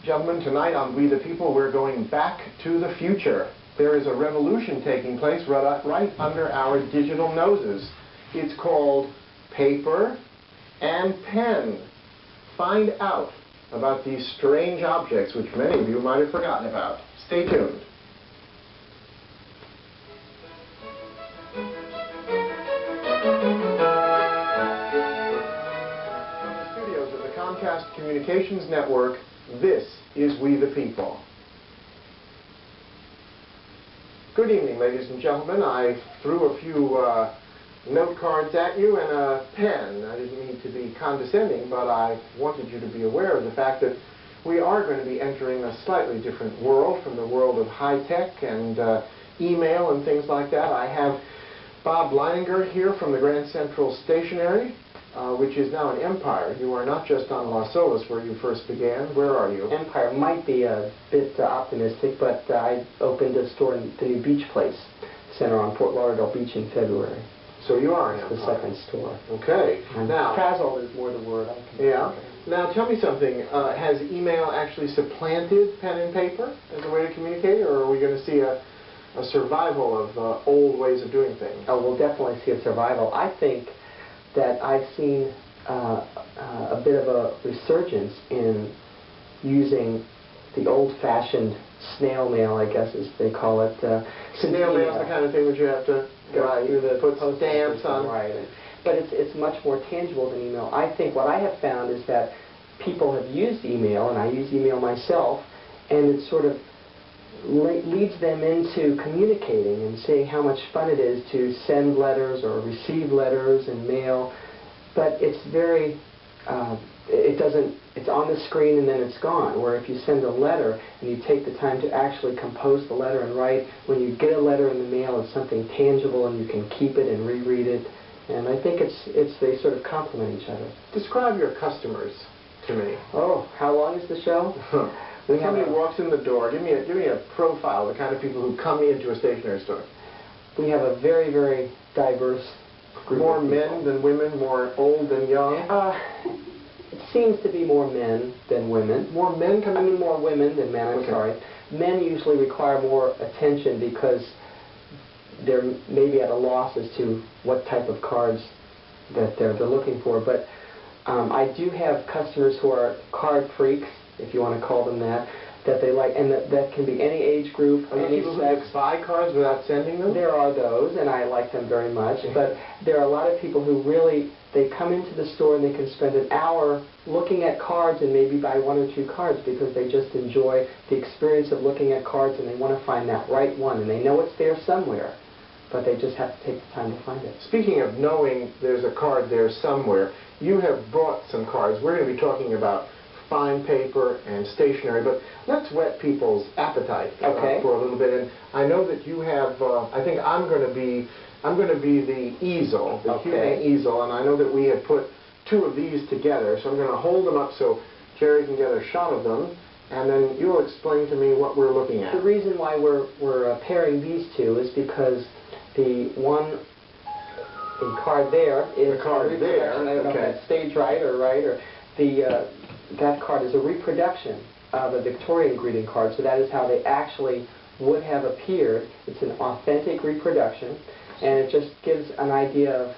Gentlemen, tonight on We the People, we're going back to the future. There is a revolution taking place right under our digital noses. It's called paper and pen. Find out about these strange objects which many of you might have forgotten about. Stay tuned. Studios of the Comcast Communications Network, this is We the People. Good evening, ladies and gentlemen. I threw a few note cards at you and a pen. I didn't mean to be condescending, but I wanted you to be aware of the fact that we are going to be entering a slightly different world from the world of high-tech and email and things like that. I have Bob Leininger here from the Grand Central Stationery, which is now an empire. You are not just on Las Olas where you first began. Where are you? Empire might be a bit optimistic, but I opened a store in the new Beach Place Center on Fort Lauderdale Beach in February. So you are an empire. The second store. Okay. Now, frazzled is more the word. Yeah. Now tell me something. Has email actually supplanted pen and paper as a way to communicate, or are we going to see a survival of old ways of doing things? Oh, we'll definitely see a survival. I think that I've seen a bit of a resurgence in using the old-fashioned snail mail, I guess as they call it. Snail mail is the kind of thing that you have to go through the put stamps on. Right. But it's much more tangible than email. I think what I have found is that people have used email, and I use email myself, and it sort of leads them into communicating and seeing how much fun it is to send letters or receive letters and mail. But it's very, it's on the screen and then it's gone. Where if you send a letter and you take the time to actually compose the letter and write, when you get a letter in the mail, it's something tangible and you can keep it and reread it. And I think they sort of complement each other. Describe your customers to me. Oh, how long is the show? When somebody walks in the door, give me a profile of the kind of people who come into a stationery store. We have a very, very diverse group. More men than women, more old than young? It seems to be more men than women. More men come in? I mean, more women than men, I'm sorry. Men usually require more attention because they're maybe at a loss as to what type of cards that they're looking for. But I do have customers who are card freaks, if you want to call them that they like, and that can be any age group, any people sex. Who buy cards without sending them? There are those, and I like them very much. But there are a lot of people who really, they come into the store and they can spend an hour looking at cards and maybe buy one or two cards because they just enjoy the experience of looking at cards and they want to find that right one, and they know it's there somewhere, but they just have to take the time to find it. Speaking of knowing there's a card there somewhere, you have brought some cards. We're going to be talking about fine paper and stationery, but let's whet people's appetite for a little bit. And I know that you have. I think I'm going to be the easel, the human easel, and I know that we have put two of these together. So I'm going to hold them up so Jerry can get a shot of them, and then you'll explain to me what we're looking at. The reason why we're pairing these two is because the one in card there is the card there. I don't know if that's stage right or the. That card is a reproduction of a Victorian greeting card, so that is how they actually would have appeared. It's an authentic reproduction, and it just gives an idea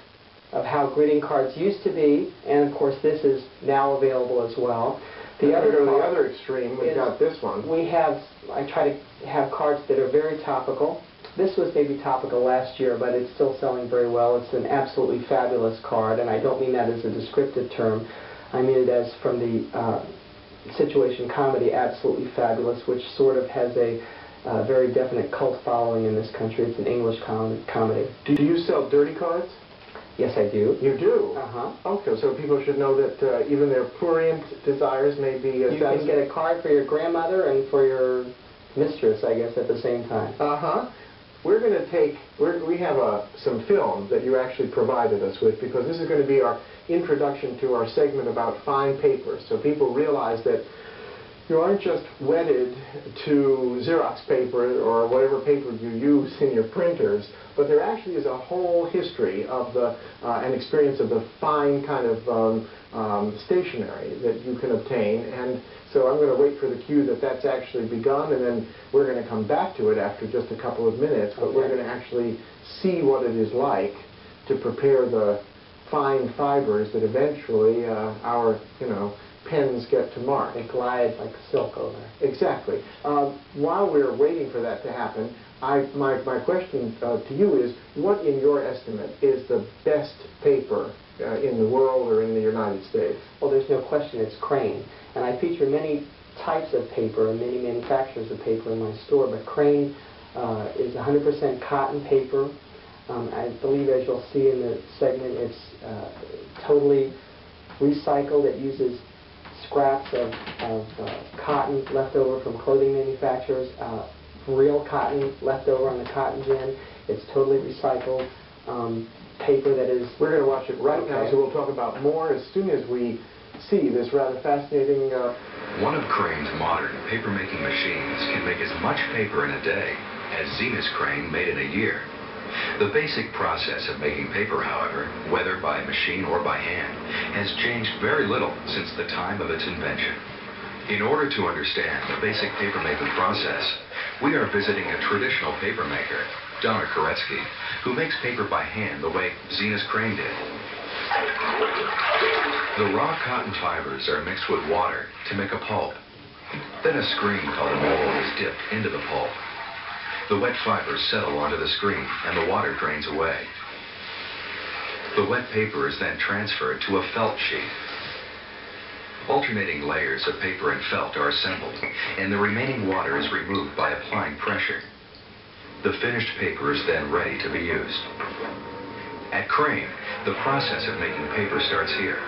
of how greeting cards used to be, and of course this is now available as well. The other extreme, we've got this one. I try to have cards that are very topical. This was maybe topical last year, but it's still selling very well. It's an absolutely fabulous card, and I don't mean that as a descriptive term. I mean it as from the situation comedy, absolutely fabulous, which sort of has a very definite cult following in this country. It's an English comedy. Do you sell dirty cards? Yes, I do. You do? Uh-huh. Okay, so people should know that even their prurient desires may be You can get a card for your grandmother and for your mistress, I guess, at the same time. Uh-huh. We're going to take, we have some film that you actually provided us with, because this is going to be our introduction to our segment about fine paper, so people realize that you aren't just wedded to Xerox paper or whatever paper you use in your printers, but there actually is a whole history of and experience of the fine kind of stationery that you can obtain. And so I'm going to wait for the cue that that's actually begun, and then we're going to come back to it after just a couple of minutes, but we're going to actually see what it is like to prepare the fine fibers that eventually our, pens get to mark. They glide like silk over. Exactly. While we're waiting for that to happen, my question to you is, what in your estimate is the best paper in the world or in the United States? Well, there's no question it's Crane. And I feature many types of paper and many manufacturers of paper in my store, but Crane is 100% cotton paper. I believe, as you'll see in the segment, it's totally recycled. It uses scraps of cotton left over from clothing manufacturers, real cotton left over on the cotton gin. It's totally recycled paper that is... We're going to watch it right now, so we'll talk about more as soon as we see this rather fascinating... One of Crane's modern paper-making machines can make as much paper in a day as Zena's Crane made in a year. The basic process of making paper, however, whether by machine or by hand, has changed very little since the time of its invention. In order to understand the basic paper-making process, we are visiting a traditional paper maker, Donna Koretsky, who makes paper by hand the way Zena's Crane did. The raw cotton fibers are mixed with water to make a pulp. Then a screen called a mold is dipped into the pulp. The wet fibers settle onto the screen and the water drains away. The wet paper is then transferred to a felt sheet. Alternating layers of paper and felt are assembled, and the remaining water is removed by applying pressure. The finished paper is then ready to be used. At Crane, the process of making paper starts here.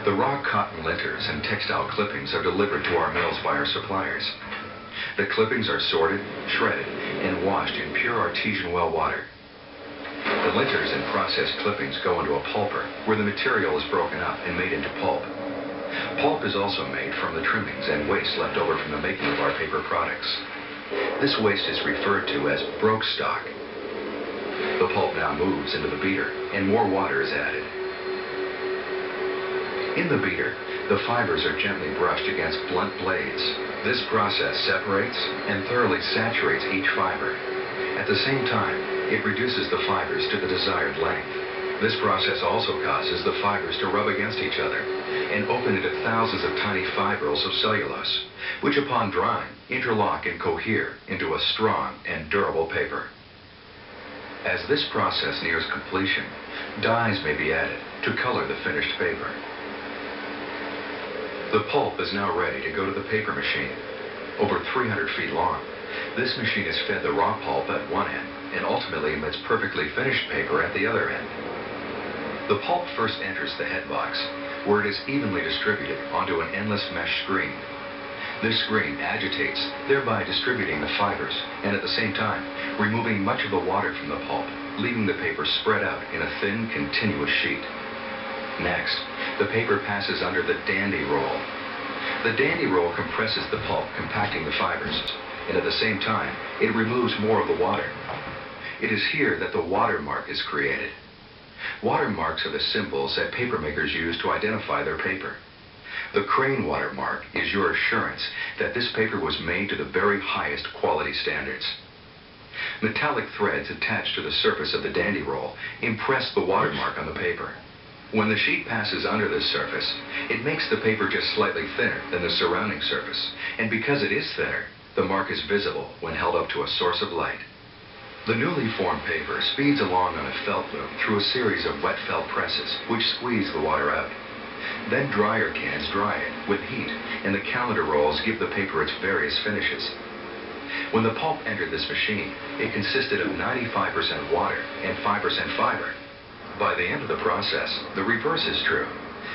The raw cotton linters and textile clippings are delivered to our mills by our suppliers. The clippings are sorted, shredded, and washed in pure artesian well water. The linters and processed clippings go into a pulper, where the material is broken up and made into pulp. Pulp is also made from the trimmings and waste left over from the making of our paper products. This waste is referred to as broke stock. The pulp now moves into the beater, and more water is added. In the beater, the fibers are gently brushed against blunt blades. This process separates and thoroughly saturates each fiber. At the same time, it reduces the fibers to the desired length. This process also causes the fibers to rub against each other and open into thousands of tiny fibrils of cellulose, which upon drying, interlock and cohere into a strong and durable paper. As this process nears completion, dyes may be added to color the finished paper. The pulp is now ready to go to the paper machine. Over 300 feet long, this machine is fed the raw pulp at one end and ultimately emits perfectly finished paper at the other end. The pulp first enters the head box, where it is evenly distributed onto an endless mesh screen. This screen agitates, thereby distributing the fibers, and at the same time, removing much of the water from the pulp, leaving the paper spread out in a thin, continuous sheet. Next, the paper passes under the dandy roll. The dandy roll compresses the pulp, compacting the fibers, and at the same time, it removes more of the water. It is here that the watermark is created. Watermarks are the symbols that papermakers use to identify their paper. The Crane watermark is your assurance that this paper was made to the very highest quality standards. Metallic threads attached to the surface of the dandy roll impress the watermark on the paper. When the sheet passes under this surface, it makes the paper just slightly thinner than the surrounding surface, and because it is thinner, the mark is visible when held up to a source of light. The newly formed paper speeds along on a felt loom through a series of wet felt presses, which squeeze the water out. Then dryer cans dry it with heat, and the calendar rolls give the paper its various finishes. When the pulp entered this machine, it consisted of 95% water and 5% fiber. By the end of the process, the reverse is true.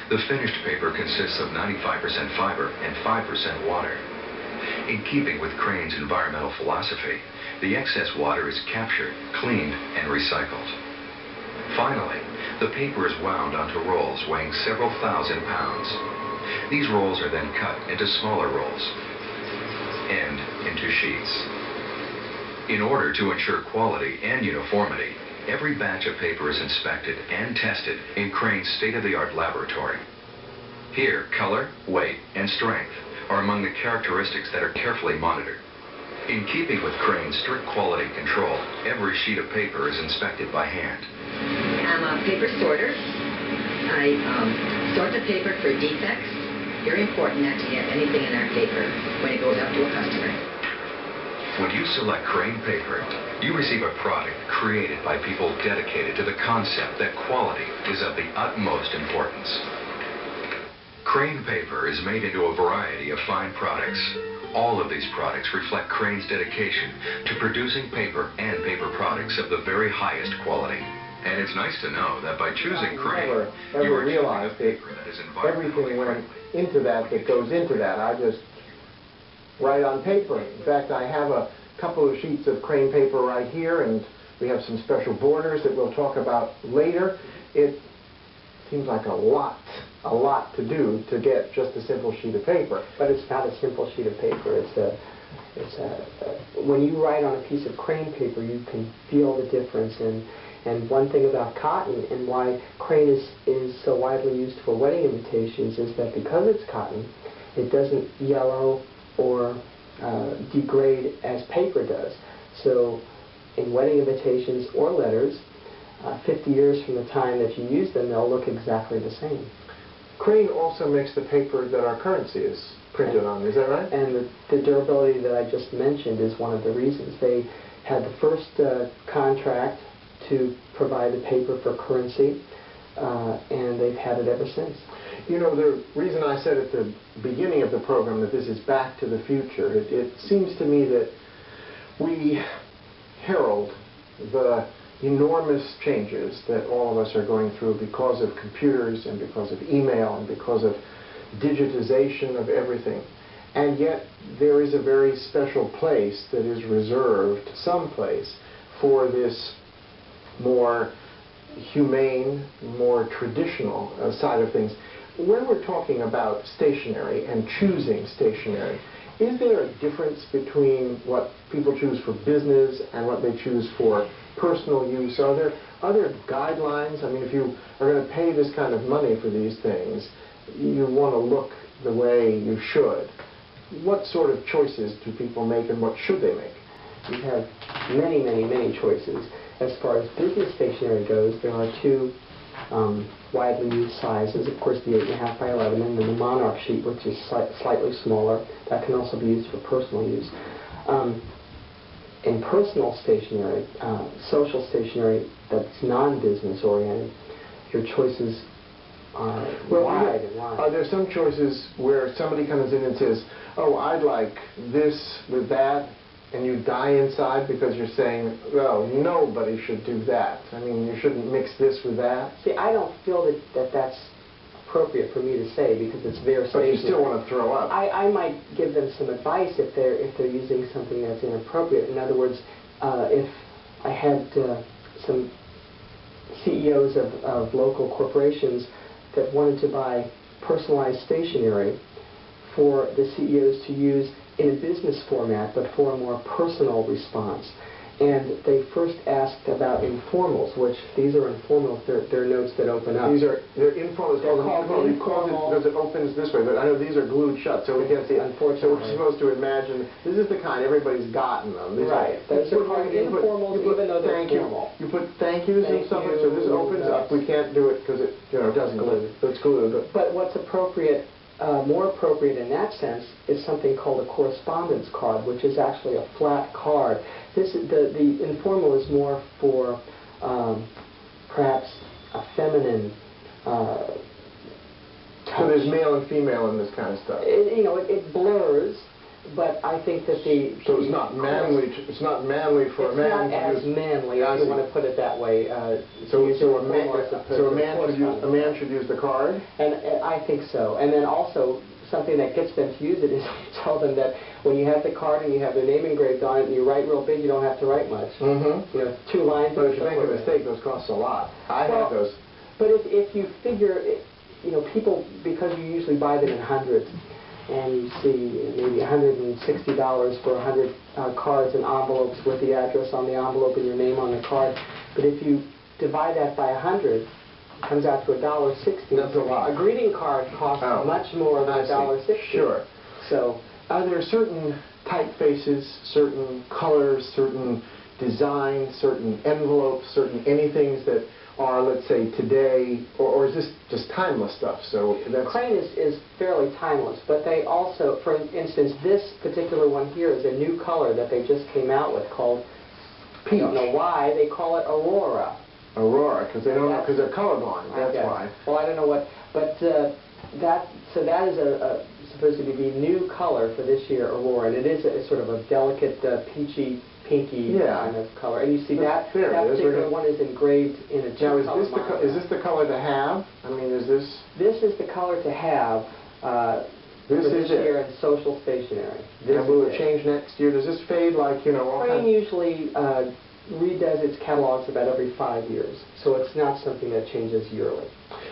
The finished paper consists of 95% fiber and 5% water. In keeping with Crane's environmental philosophy, the excess water is captured, cleaned, and recycled. Finally, the paper is wound onto rolls weighing several thousand pounds. These rolls are then cut into smaller rolls and into sheets. In order to ensure quality and uniformity, every batch of paper is inspected and tested in Crane's state-of-the-art laboratory. Here, color, weight, and strength are among the characteristics that are carefully monitored. In keeping with Crane's strict quality control, every sheet of paper is inspected by hand. I'm a paper sorter. I sort the paper for defects. Very important not to have anything in our paper when it goes out to a customer. When you select Crane paper, you receive a product created by people dedicated to the concept that quality is of the utmost importance. Crane paper is made into a variety of fine products. All of these products reflect Crane's dedication to producing paper and paper products of the very highest quality. And it's nice to know that by choosing Crane, you are choosing a paper that is environmentally everything went friendly. into that goes into that. I just write on paper. In fact, I have a couple of sheets of Crane paper right here, and we have some special borders that we'll talk about later. It seems like a lot to do to get just a simple sheet of paper. But it's not a simple sheet of paper. When you write on a piece of Crane paper, you can feel the difference. And one thing about cotton and why Crane is so widely used for wedding invitations is that because it's cotton, it doesn't yellow or degrade as paper does. So in wedding invitations or letters, 50 years from the time that you use them, they'll look exactly the same. Crane also makes the paper that our currency is printed on, is that right? And the durability that I just mentioned is one of the reasons. They had the first contract to provide the paper for currency, and they've had it ever since. You know, the reason I said at the beginning of the program that this is back to the future, it seems to me that we herald the enormous changes that all of us are going through because of computers and because of email and because of digitization of everything. And yet there is a very special place that is reserved, someplace, for this more humane, more traditional side of things. When we're talking about stationery and choosing stationery, is there a difference between what people choose for business and what they choose for personal use? Are there other guidelines? I mean, if you are going to pay this kind of money for these things, you want to look the way you should. What sort of choices do people make, and what should they make? We have many, many, many choices. As far as business stationery goes, there are two widely used sizes. Of course, the 8.5 by 11, and then the Monarch sheet, which is slightly smaller. That can also be used for personal use. In personal stationery, social stationery that's non-business oriented, your choices are wide and wide. Are there some choices where somebody comes in and says, oh, I'd like this with that, and you die inside because you're saying, well, nobody should do that. I mean, you shouldn't mix this with that. See, I don't feel that that's appropriate for me to say because it's their stationery. But you still want to throw up. I might give them some advice if they're using something that's inappropriate. In other words, if I had some CEOs of local corporations that wanted to buy personalized stationery for the CEOs to use in a business format, but for a more personal response. And they first asked about informals, which these are informals. They're notes that open up. They're informals. They're called informal because it opens this way. But I know these are glued shut, so we can't see. Unfortunately. So we're supposed to imagine this is the kind everybody's gotten them. These right. Those are called informals, even though they're formal. You put thank yous and something, so this opens up. We can't do it because it doesn't glue. It's glued. But what's appropriate? More appropriate in that sense is something called a correspondence card, which is actually a flat card. The informal is more for perhaps a feminine. So there's male and female in this kind of stuff. It blurs, but I think that so it's not manly. It's not manly for a man. It's not as manly, if you want to put it that way. So a man should use the card. And I think so. And then also something that gets them to use it is tell them that when you have the card and you have their name engraved on it and you write real big, you don't have to write much. Mm-hmm. 2 lines. But if you make a mistake, those cost a lot. I have those. But if you figure you know, people, because you usually buy them in hundreds, and you see maybe $160 for 100 cards and envelopes with the address on the envelope and your name on the card. But if you divide that by 100, it comes out to $1.60. That's a lot. A greeting card costs much more than $1.60. Sure. So, are there certain typefaces, certain colors, certain designs, certain envelopes, certain anythings that are, let's say, today, or is this just timeless stuff? So that's Crane is fairly timeless, but they also, for instance, this particular one here is a new color that they just came out with called, peach. I don't know why, they call it Aurora. Aurora, because they don't know, because they're colorblind, that's why. Well, I don't know what, but that is supposed to be the new color for this year, Aurora, and it is a sort of a delicate peachy, pinky kind of color. And you see that particular one is engraved in a Now, is this the color to have? I mean, is this... This is the color to have this year in social stationery. And will it change next year? Does this fade like, you know, all Crane usually redoes its catalogs about every 5 years, so it's not something that changes yearly.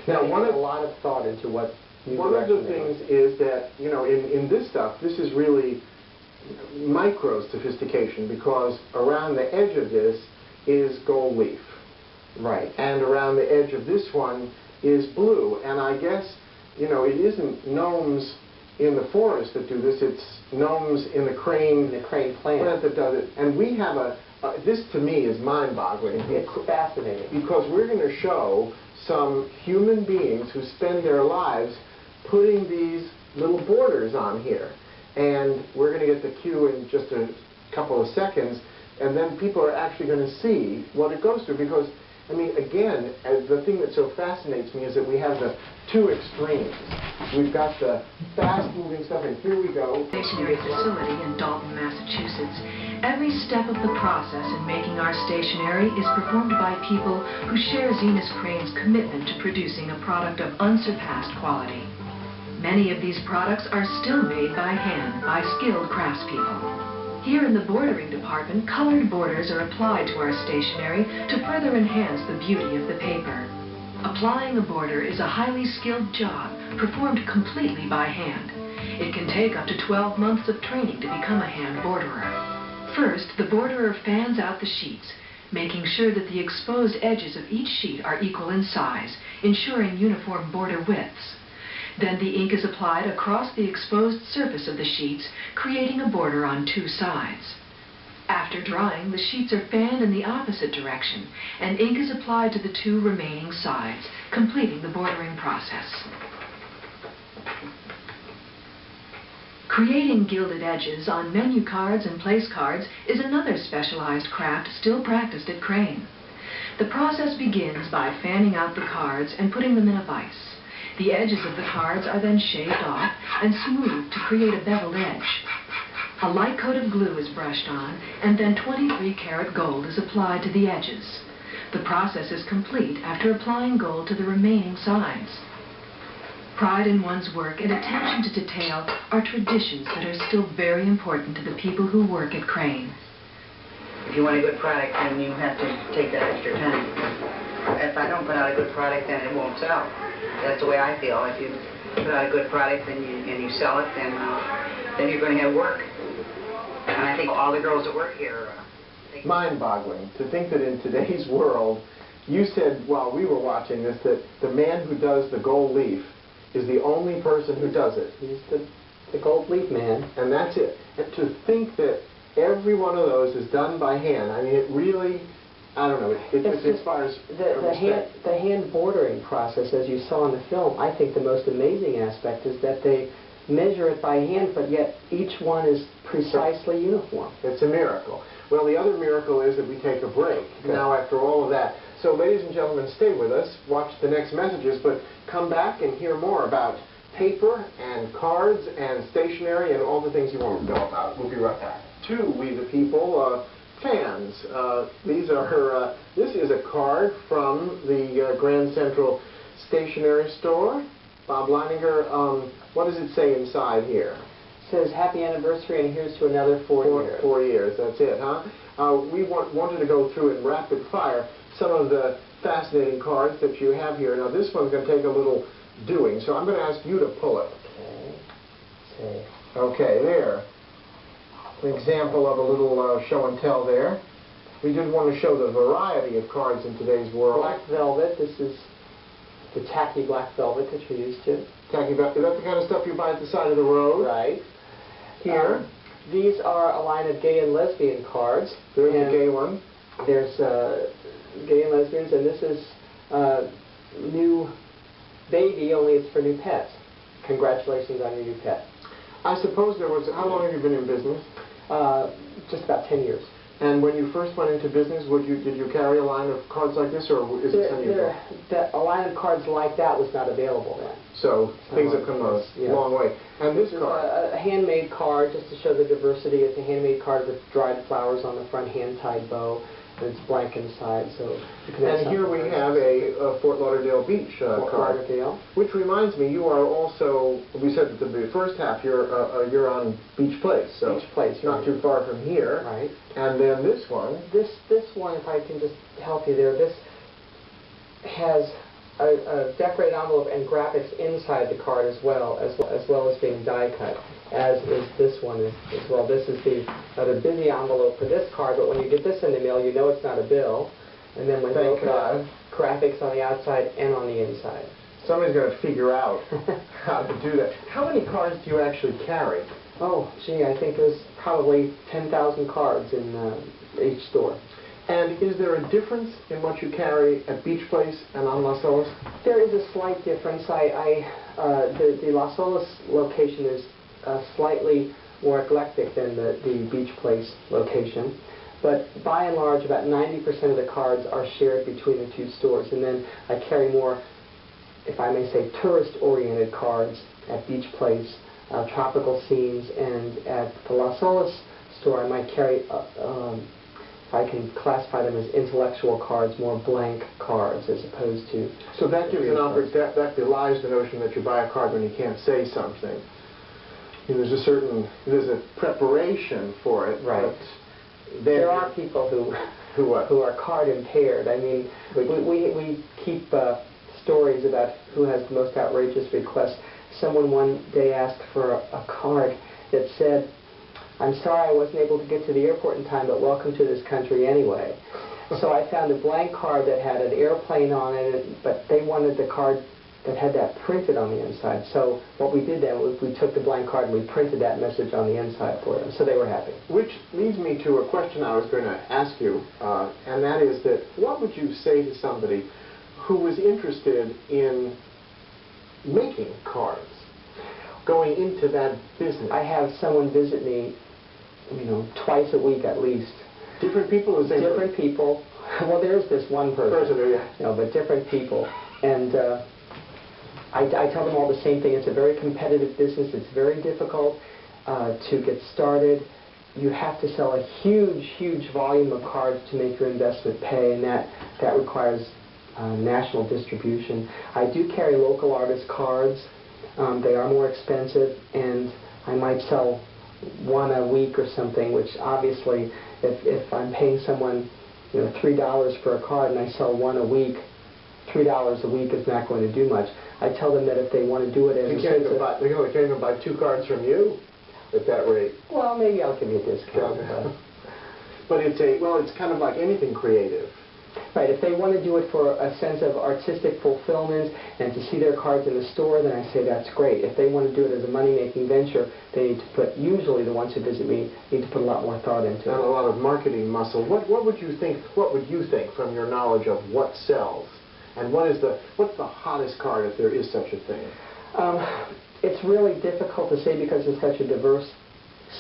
Now, they put a lot of thought into what new one of the things is that, you know, in this stuff, this is really micro sophistication, because around the edge of this is gold leaf. Right. And around the edge of this one is blue. And I guess, you know, it isn't gnomes in the forest that do this, it's gnomes in the crane plant that does it. And we have this to me is mind-boggling. It's fascinating. Because we're going to show some human beings who spend their lives putting these little borders on here. And we're going to get the cue in just a couple of seconds, and then people are actually going to see what it goes through. Because, I mean, again, the thing that so fascinates me is that we have the two extremes. We've got the fast-moving stuff, and here we go. Stationery facility in Dalton, Massachusetts. Every step of the process in making our stationery is performed by people who share Zenas Crane's commitment to producing a product of unsurpassed quality. Many of these products are still made by hand by skilled craftspeople. Here in the bordering department, colored borders are applied to our stationery to further enhance the beauty of the paper. Applying a border is a highly skilled job performed completely by hand. It can take up to 12 months of training to become a hand borderer. First, the borderer fans out the sheets, making sure that the exposed edges of each sheet are equal in size, ensuring uniform border widths. Then the ink is applied across the exposed surface of the sheets, creating a border on two sides. After drying, the sheets are fanned in the opposite direction, and ink is applied to the two remaining sides, completing the bordering process. Creating gilded edges on menu cards and place cards is another specialized craft still practiced at Crane. The process begins by fanning out the cards and putting them in a vise. The edges of the cards are then shaved off and smoothed to create a beveled edge. A light coat of glue is brushed on, and then 23-karat gold is applied to the edges. The process is complete after applying gold to the remaining sides. Pride in one's work and attention to detail are traditions that are still very important to the people who work at Crane. If you want a good product, then you have to take that extra time. If I don't put out a good product, then it won't sell. That's the way I feel. If you put out a good product and you sell it, then you're going to have work. And I think all the girls that work here... mind-boggling to think that in today's world, you said while we were watching this that the man who does the gold leaf is the only person who does it. He's the gold leaf man. And that's it. And to think that every one of those is done by hand, I mean, it really... I don't know, it inspires respect. The hand bordering process, as you saw in the film, I think the most amazing aspect is that they measure it by hand, but yet each one is precisely uniform. It's a miracle. Well, the other miracle is that we take a break now after all of that. So, ladies and gentlemen, stay with us, watch the next messages, but come back and hear more about paper and cards and stationery and all the things you want to know about. We'll be right back. To We the People, fans. This is a card from the Grand Central Stationery Store. Bob Leininger, what does it say inside here? It says, happy anniversary, and here's to another 4 years. 4 years, that's it, huh? We wanted to go through in rapid fire some of the fascinating cards that you have here. Now, this one's going to take a little doing. So I'm going to ask you to pull it. Okay. Okay, there. An example of a little show and tell there. We did want to show the variety of cards in today's world. Black velvet. This is the tacky black velvet that you're used to. Tacky velvet. Is that the kind of stuff you buy at the side of the road? Right. Here. These are a line of gay and lesbian cards. There's the gay one. There's gay and lesbians, and this is new baby, only it's for new pets. Congratulations on your new pet. I suppose there was... How long have you been in business? Just about 10 years. And when you first went into business, did you carry a line of cards like this, or is it something you bought? A line of cards like that was not available then. So things have come a long way. And this card? A handmade card, just to show the diversity. It's a handmade card with dried flowers on the front, hand-tied bow, and it's blank inside. So you can and here we have a Fort Lauderdale Beach Fort card. Lauderdale. Which reminds me, you are also, we said that the first half you're on Beach Place. So Beach Place, not too far from here. Right. And then this one. This one, if I can just help you there, this has a decorated envelope and graphics inside the card as well as being die cut, as is this one as well. This is the busy envelope for this card, but when you get this in the mail, you know it's not a bill. And then when you open it, graphics on the outside and on the inside. Somebody's going to figure out how to do that. How many cards do you actually carry? Oh, gee, I think there's probably 10,000 cards in each store. And is there a difference in what you carry at Beach Place and on Las Olas? There is a slight difference. The Las Olas location is slightly more eclectic than the Beach Place location. But by and large, about 90% of the cards are shared between the two stores. And then I carry more, if I may say, tourist-oriented cards at Beach Place, tropical scenes, and at the Las Olas store I might carry, if I can classify them as intellectual cards, more blank cards as opposed to... So that gives an opportunity, that belies the notion that you buy a card when you can't say something. There's a preparation for it. Right. There are people who are card impaired. I mean, we keep stories about who has the most outrageous requests. Someone one day asked for a card that said, "I'm sorry I wasn't able to get to the airport in time, but welcome to this country anyway." So I found a blank card that had an airplane on it, but they wanted the card that had that printed on the inside. So what we did then was we took the blank card and we printed that message on the inside for them. So they were happy. Which leads me to a question I was going to ask you, and that is that what would you say to somebody who was interested in making cards, going into that business? I have someone visit me, twice a week at least. Different people or the same Different person? people. Well, there's this one person. But different people. And I tell them all the same thing. It's a very competitive business. It's very difficult to get started. You have to sell a huge, huge volume of cards to make your investment pay, and that requires national distribution. I do carry local artist cards. They are more expensive, and I might sell one a week or something, which obviously, if I'm paying someone $3 for a card and I sell one a week, $3 a week is not going to do much. I tell them that if they want to do it as you can't even buy 2 cards from you at that rate. Well, maybe I'll give you a discount. But it's kind of like anything creative. Right, if they want to do it for a sense of artistic fulfillment and to see their cards in the store, then I say that's great. If they want to do it as a money-making venture, they need to put, usually the ones who visit me, need to put a lot more thought into it. And a lot of marketing muscle. What would you think from your knowledge of what sells? And what's the hottest card, if there is such a thing? It's really difficult to say because it's such a diverse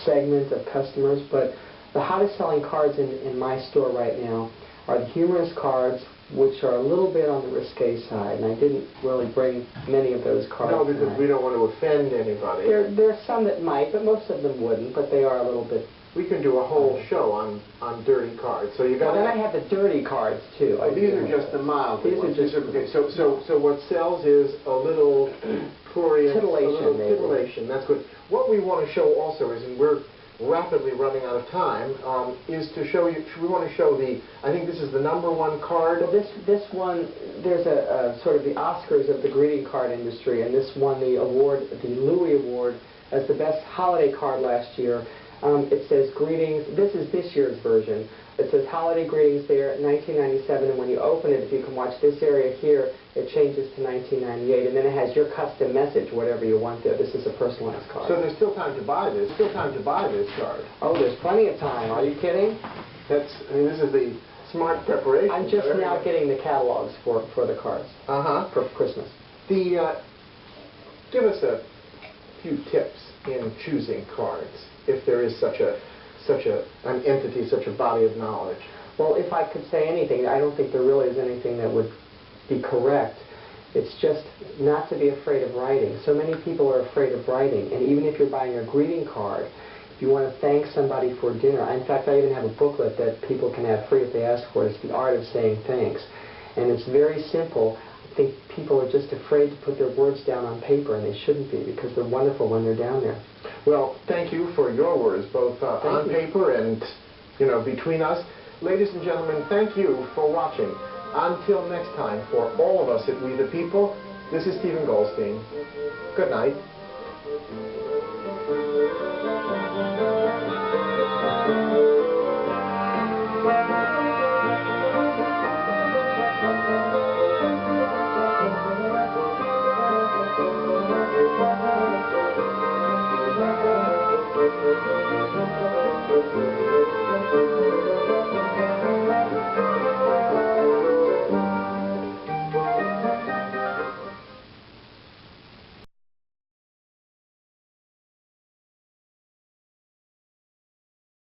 segment of customers, but the hottest selling cards in my store right now are the humorous cards, which are a little bit on the risque side, and I didn't really bring many of those cards. No, because we don't want to offend anybody. There are some that might, but most of them wouldn't, but they are a little bit... We can do a whole show on dirty cards. So you got. Well, then I have the dirty cards too. Oh, these are just the mild. These are just okay. So what sells is a little prurient, titillation. A little titillation. That's good. What we want to show also is, and we're rapidly running out of time, is to show you, we want to show the, I think this is the #1 card. Well, this one, there's a sort of the Oscars of the greeting card industry, and this won the award, the Louis Award, as the best holiday card last year. It says greetings, this is this year's version. It says holiday greetings there, 1997, and when you open it, if you can watch this area here, it changes to 1998, and then it has your custom message, whatever you want there. This is a personalized card. So there's still time to buy this, card. Oh, there's plenty of time. Are you kidding? That's, I mean, this is the smart preparation. I'm just now getting the catalogs for the cards. For Christmas. Give us a few tips in choosing cards, if there is such an entity, such a body of knowledge. Well, if I could say anything, I don't think there really is anything that would be correct. It's just not to be afraid of writing. So many people are afraid of writing, and even if you're buying a greeting card, if you want to thank somebody for dinner, in fact, I even have a booklet that people can have free if they ask for it. It's The Art of Saying Thanks. And it's very simple. I think people are just afraid to put their words down on paper, and they shouldn't be, because they're wonderful when they're down there. Well, thank you for your words, both on paper and, between us. Ladies and gentlemen, thank you for watching. Until next time, for all of us at We the People, this is Stephen Goldstein. Good night.